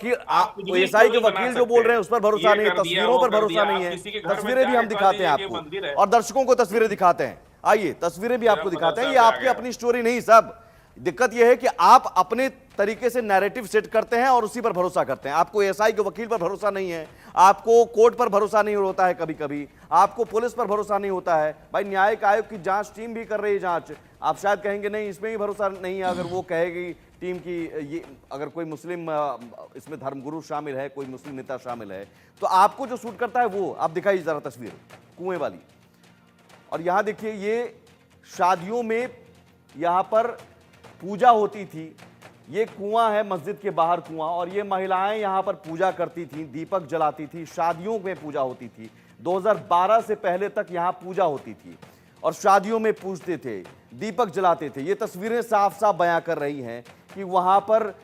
कि आप कुछ भी एएसआई क्यों के नहीं बना वकील जो बोल सकते? रहे हैं उस पर भरोसा ये नहीं है, कर दिया, तस्वीरों वो पर कर भरोसा दिया, नहीं आप है। किसी के घर में तस्वीरें भी हम जाके खा दिखाते हैं लीजिए, ये आपको मंदिर है। और दर्शकों को तस्वीरें दिखाते हैं। आइए, तस्वीरें भी मेरा आपको दिखाते हैं। मदरसा ये पे आ आपकी गया। अपनी स्टोरी नहीं सब। दिक्कत यह है कि आप अपने तरीके से नैरेटिव सेट करते हैं और उसी पर भरोसा करते हैं। आपको एएसआई के वकील पर भरोसा नहीं है, आपको कोर्ट पर भरोसा नहीं होता है, कभी कभी आपको पुलिस पर भरोसा नहीं होता है। भाई, न्यायिक आयोग की जांच टीम भी कर रही है जांच, आप शायद कहेंगे नहीं इसमें ही भरोसा नहीं है। अगर वो कहेगी टीम की ये, अगर कोई मुस्लिम इसमें धर्मगुरु शामिल है, कोई मुस्लिम नेता शामिल है, तो आपको जो सूट करता है वो आप दिखाइए जरा तस्वीर कुएं वाली। और यहां देखिए, ये शादियों में यहां पर पूजा होती थी। ये कुआं है, मस्जिद के बाहर कुआं, और ये महिलाएं यहां पर पूजा करती थी, दीपक जलाती थी, शादियों में पूजा होती थी। 2012 से पहले तक यहां पूजा होती थी और शादियों में पूजते थे, दीपक जलाते थे। ये तस्वीरें साफ साफ बयां कर रही हैं कि वहां पर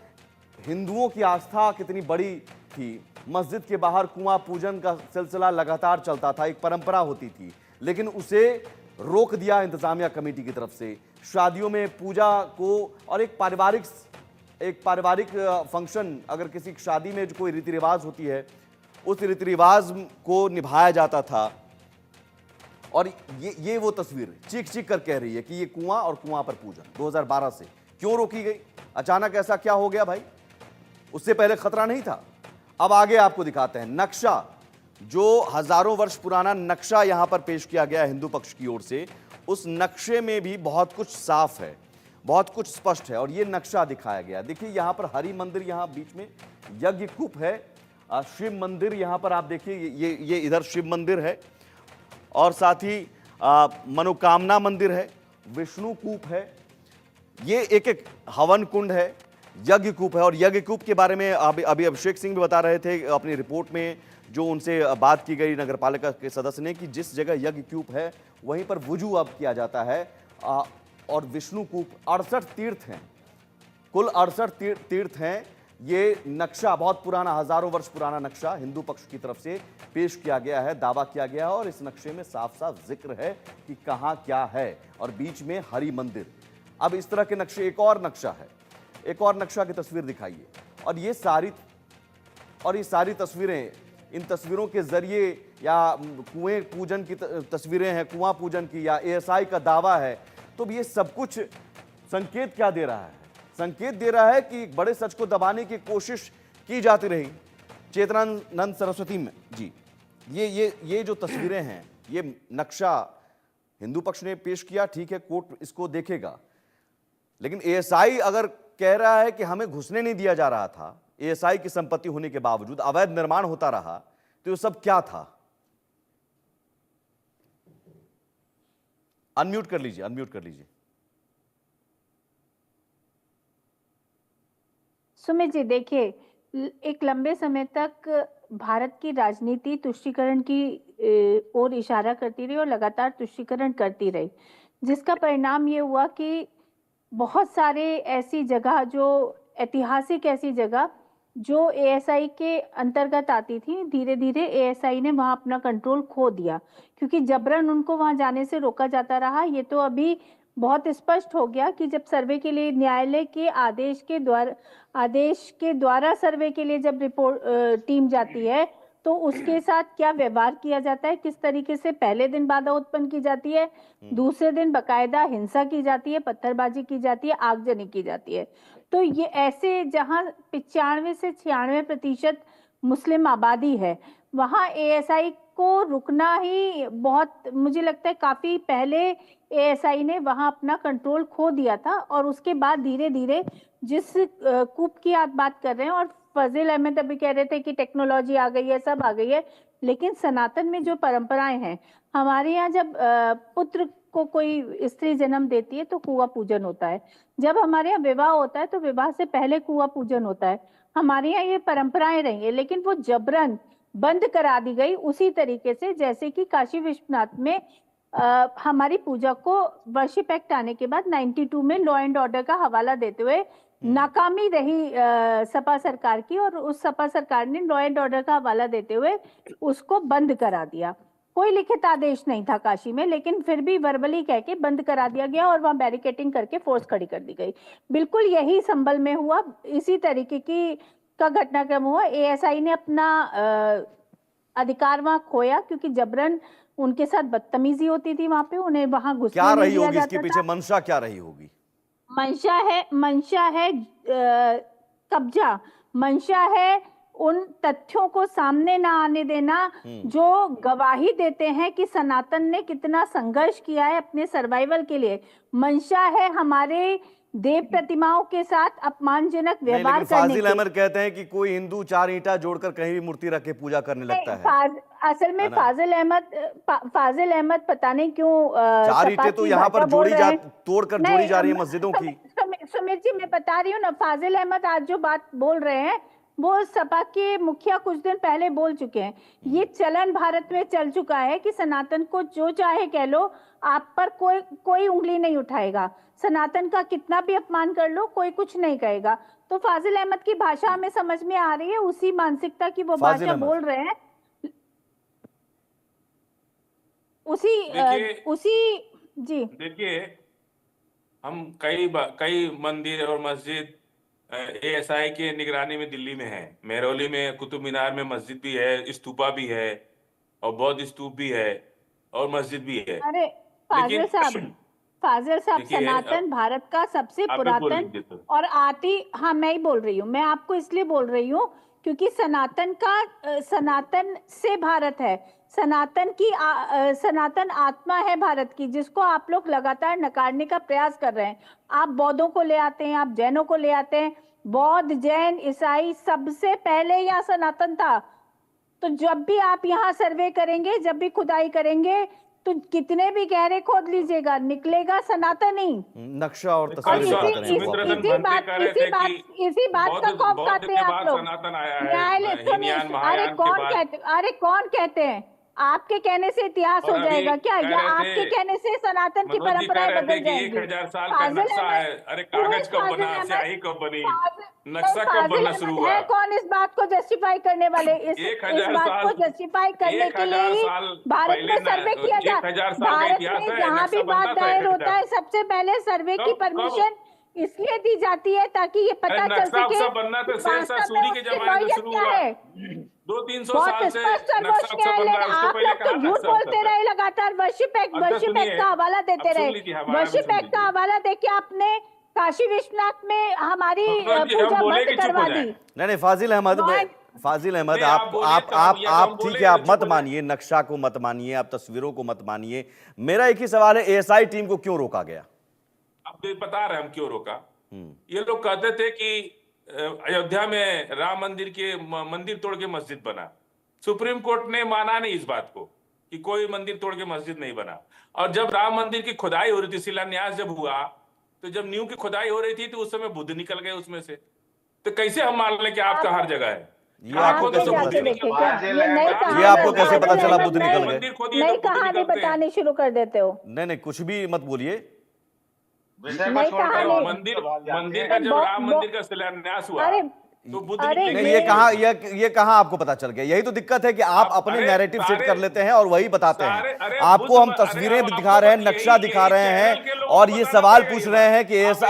हिंदुओं की आस्था कितनी बड़ी थी। मस्जिद के बाहर कुआं पूजन का सिलसिला लगातार चलता था, एक परंपरा होती थी, लेकिन उसे रोक दिया इंतजामिया कमेटी की तरफ से। शादियों में पूजा को और एक पारिवारिक फंक्शन, अगर किसी शादी में जो कोई रीति रिवाज होती है, उस रीति रिवाज को निभाया जाता था। और ये वो तस्वीर चीख चीख कर कह रही है कि ये कुआं और कुआं पर पूजन 2012 से क्यों रोकी गई, अचानक ऐसा क्या हो गया भाई? उससे पहले खतरा नहीं था? अब आगे आपको दिखाते हैं नक्शा, जो हजारों वर्ष पुराना नक्शा यहां पर पेश किया गया हिंदू पक्ष की ओर से। उस नक्शे में भी बहुत कुछ साफ है, बहुत कुछ स्पष्ट है, और ये नक्शा दिखाया गया। देखिए, यहां पर हरि मंदिर, यहां बीच में यज्ञ कूप है, शिव मंदिर यहां पर आप देखिए, ये इधर शिव मंदिर है, और साथ ही मनोकामना मंदिर है, विष्णु कूप है, ये एक एक हवन कुंड है, यज्ञ कूप है। और यज्ञ कूप के बारे में अभी अभिषेक सिंह भी बता रहे थे अपनी रिपोर्ट में, जो उनसे बात की गई नगरपालिका के सदस्य ने, कि जिस जगह यज्ञ कूप है वहीं पर वुजू अब किया जाता है। और विष्णु कूप 68 तीर्थ हैं, कुल 68 तीर्थ हैं। ये नक्शा बहुत पुराना, हजारों वर्ष पुराना नक्शा हिंदू पक्ष की तरफ से पेश किया गया है, दावा किया गया है, और इस नक्शे में साफ साफ जिक्र है कि कहां क्या है, और बीच में हरि मंदिर। अब इस तरह के नक्शे, एक और नक्शा है, एक और नक्शा की तस्वीर दिखाइए। और ये सारी तस्वीरें, इन तस्वीरों के जरिए, या कुएं पूजन की तस्वीरें हैं, कुआं पूजन की, या एएसआई का दावा है, तो ये सब कुछ संकेत क्या दे रहा है? संकेत दे रहा है कि बड़े सच को दबाने की कोशिश की जाती रही। चेतनानंद सरस्वती में जी, ये जो तस्वीरें हैं, ये नक्शा हिंदू पक्ष ने पेश किया, ठीक है, कोर्ट इसको देखेगा। लेकिन एएसआई अगर कह रहा है कि हमें घुसने नहीं दिया जा रहा था, एएसआई की संपत्ति होने के बावजूद अवैध निर्माण होता रहा, तो ये सब क्या था? अनम्यूट कर लीजिए, अनम्यूट कर लीजिए। सुमित जी, देखिए, एक लंबे समय तक भारत की राजनीति तुष्टीकरण की ओर इशारा करती रही और लगातार तुष्टीकरण करती रही, जिसका परिणाम ये हुआ कि बहुत सारे ऐसी जगह, जो ऐतिहासिक ऐसी जगह जो एएसआई के अंतर्गत आती थी, धीरे धीरे एएसआई ने वहां अपना कंट्रोल खो दिया, क्योंकि जबरन उनको वहां जाने से रोका जाता रहा। ये तो अभी बहुत स्पष्ट हो गया कि जब सर्वे के लिए न्यायालय के आदेश के द्वारा सर्वे के लिए जब रिपोर्ट टीम जाती है, तो उसके साथ क्या व्यवहार किया जाता है, किस तरीके से पहले दिन बाधा उत्पन्न की जाती है, दूसरे दिन बकायदा हिंसा की जाती है, पत्थरबाजी की जाती है, आगजनी की जाती है। तो ये ऐसे जहां 95 से 96% मुस्लिम आबादी है, वहां एएसआई को रुकना ही बहुत, मुझे लगता है काफी पहले एएसआई ने वहां अपना कंट्रोल खो दिया था। और उसके बाद धीरे धीरे जिस कूप की आप बात कर रहे हैं, और फजील अहमद अभी कह रहे थे कि टेक्नोलॉजी आ गई है, सब आ गई है, लेकिन सनातन में जो परंपराएं हैं, हमारे यहाँ जब पुत्र को कोई स्त्री जन्म देती है तो कुआं पूजन होता है। जब हमारे यहाँ विवाह होता है तो विवाह से पहले कुआं पूजन होता है। हमारे यहाँ ये परंपराएं रही है, लेकिन वो जबरन बंद करा दी गई, उसी तरीके से जैसे कि काशी विश्वनाथ में हमारी पूजा को वर्शिप एक्ट आने के बाद 92 में लॉ एंड ऑर्डर का हवाला देते हुए नाकामी रही सपा सरकार की, और उस सपा सरकार ने लॉ एंड ऑर्डर का हवाला देते हुए उसको बंद करा दिया। कोई लिखित आदेश नहीं था काशी में, लेकिन फिर भी वर्बली कह के बंद करा दिया गया और वहां बैरिकेटिंग करके फोर्स खड़ी कर दी गई। बिल्कुल यही संभल में हुआ, इसी तरीके की का घटनाक्रम हुआ। एएसआई ने अपना अधिकार वहां खोया क्योंकि जबरन उनके साथ बदतमीजी होती थी वहां पे, उन्हें वहां क्या घुसने नहीं रही दिया होगी इसके जाता पीछे था। मंशा, क्या रही होगी? मंशा है कब्जा, मंशा है उन तथ्यों को सामने ना आने देना जो गवाही देते हैं कि सनातन ने कितना संघर्ष किया है अपने सर्वाइवल के लिए। मंशा है हमारे देव प्रतिमाओं के साथ अपमानजनक नहीं, व्यवहार लेकिन करने फाजिल की। अहमद कहते हैं कि कोई हिंदू 4 ईंटा जोड़कर कहीं भी मूर्ति रख के पूजा करने लगता है। असल में है ना? फाजिल अहमद पता नहीं क्यों 4 सपा ईंटें तो की यहाँ पर भाषा बोल रहे हैं। तोड़कर जोड़ी नहीं जा रही है मस्जिदों की। सुमित जी, मैं बता रही हूँ ना, फाजिल अहमद आज जो बात बोल रहे हैं वो सपा के मुखिया कुछ दिन पहले बोल चुके हैं। ये चलन भारत में चल चुका है कि सनातन को जो चाहे कह लो, आप पर कोई उंगली नहीं उठाएगा। सनातन का कितना भी अपमान कर लो, कोई कुछ नहीं कहेगा। तो फाजिल अहमद की भाषा हमें समझ में आ रही है, उसी मानसिकता की वो फाजिल भाषा अहमद, बोल रहे हैं। उसी जी देखिए, हम कई मंदिर और मस्जिद एएसआई के निगरानी में दिल्ली में है। मेहरौली में कुतुब मीनार में मस्जिद भी है, स्तूपा भी है, और बौद्ध स्तूप भी है, और मस्जिद भी है। अरे लेकिन फाजिल साहब, देखिए, सनातन भारत का सबसे आप भी बोल पुरातन लीजिए तो। और हाँ, मैं ही बोल रही हूँ। मैं आपको इसलिए बोल रही हूँ क्योंकि सनातन से भारत है। सनातन आत्मा है भारत की, जिसको आप लोग लगातार नकारने का प्रयास कर रहे हैं। आप बौद्धों को ले आते हैं, आप जैनों को ले आते हैं। बौद्ध, जैन, ईसाई, सबसे पहले यहाँ सनातन था। तो जब भी आप यहाँ सर्वे करेंगे, जब भी खुदाई करेंगे, तो कितने भी गहरे खोद लीजिएगा, निकलेगा सनातन ही। नक्शा और और तस्वीर दिखाते रहे वो आपको। इसी बात का खौफ खाते हैं आप लोग। सनातन आया न्यायालय है, हीनयान महायान के बाद। अरे कौन कहते हैं? आपके कहने से इतिहास और हो अभी जाएगा क्या, कह या रहे आपके थे, कहने से सनातन की मनोज जी कह परंपराएं रहे थे बदल कि जाएंगी? 1000 साल का फाजिल नक्शा है। अहमद, अरे कागज कब फाजिल बना, अहमद, स्याही कब बनी, नहीं, नक्शा कब फाजिल बनना अहमद शुरू हुआ? है कौन इस बात को जस्टिफाई करने वाले? इस 1000 बात साल को जस्टिफाई करने के 1000 लिए साल भारत पहले में सर्वे किया जा 1000 साल का भारत इतिहास में है। जहाँ भी नक्शा बात बनता था दायर 1000। होता है, सबसे पहले सर्वे की कब परमिशन इसलिए दी जाती है ताकि ये अरे पता चल नक्शा सके उक्सा बनना तो कि शेरशाह वास्तव में सूरी के उसकी जमाने से नौयत शुरू क्या हुआ। है। 200-300 बहुत साल से स्पष्ट और नक्शा उक्सा बन रहा है। उससे आप पहले लोग तो कहाँ झूठ नक्शा बोलते उक्सा था? रहे लगातार। वर्शिप एक्ट अब तो सुनिए, का हवाला देते अब सुन रहे। लीजिए, हमारा भी वर्शिप सुन एक्ट का लीजिए। हवाला देके आपने काशी विश्वनाथ में हमारी मनोज जी, हम पूजा बोले बंद कि चुप करवा हो दी। जाए। नहीं, फाजिल अहमद, नॉन- फाजिल अहमद, नहीं, आप बोलिए तो हम, या तो हम आप ठीक बोले है, या आप चुप मत हो जाए। मानिए, नक्शा को मत मानिए, आप तस्वीरों को मत मानिए। मेरा एक ही सवाल है, एएसआई टीम को क्यों रोका गया? अब तो बता रहे हम क्यों रोका। ये लोग कहते थे कि अयोध्या में राम मंदिर के मंदिर तोड़ के मस्जिद बना। सुप्रीम कोर्ट ने माना नहीं इस बात को कि कोई मंदिर तोड़ के मस्जिद नहीं बना। और जब राम मंदिर की खुदाई हो रही थी, शिलान्यास जब हुआ, तो जब नींव की खुदाई हो रही थी तो उस समय बुद्ध निकल गए उसमें से। तो कैसे हम मान लें कि आपका हर जगह है? ये आपको कैसे पता चला? ये आपको कैसे पता चला बुद्ध निकल गए? नई कहानी बतानी शुरू कर देते हो। नहीं, कुछ भी मत बोलिए। नई कहानी। मंदिर का जब राम मंदिर का शिलान्यास हुआ अरे तो बुद्ध अरे निकले। नहीं, ये कहाँ आपको पता चल गया? यही तो दिक्कत है कि आप अपने नैरेटिव सेट कर लेते हैं और वही बताते हैं। आपको हम तस्वीरें दिखा रहे हैं, नक्शा दिखा रहे हैं, और ये सवाल पूछ रहे हैं कि ऐसा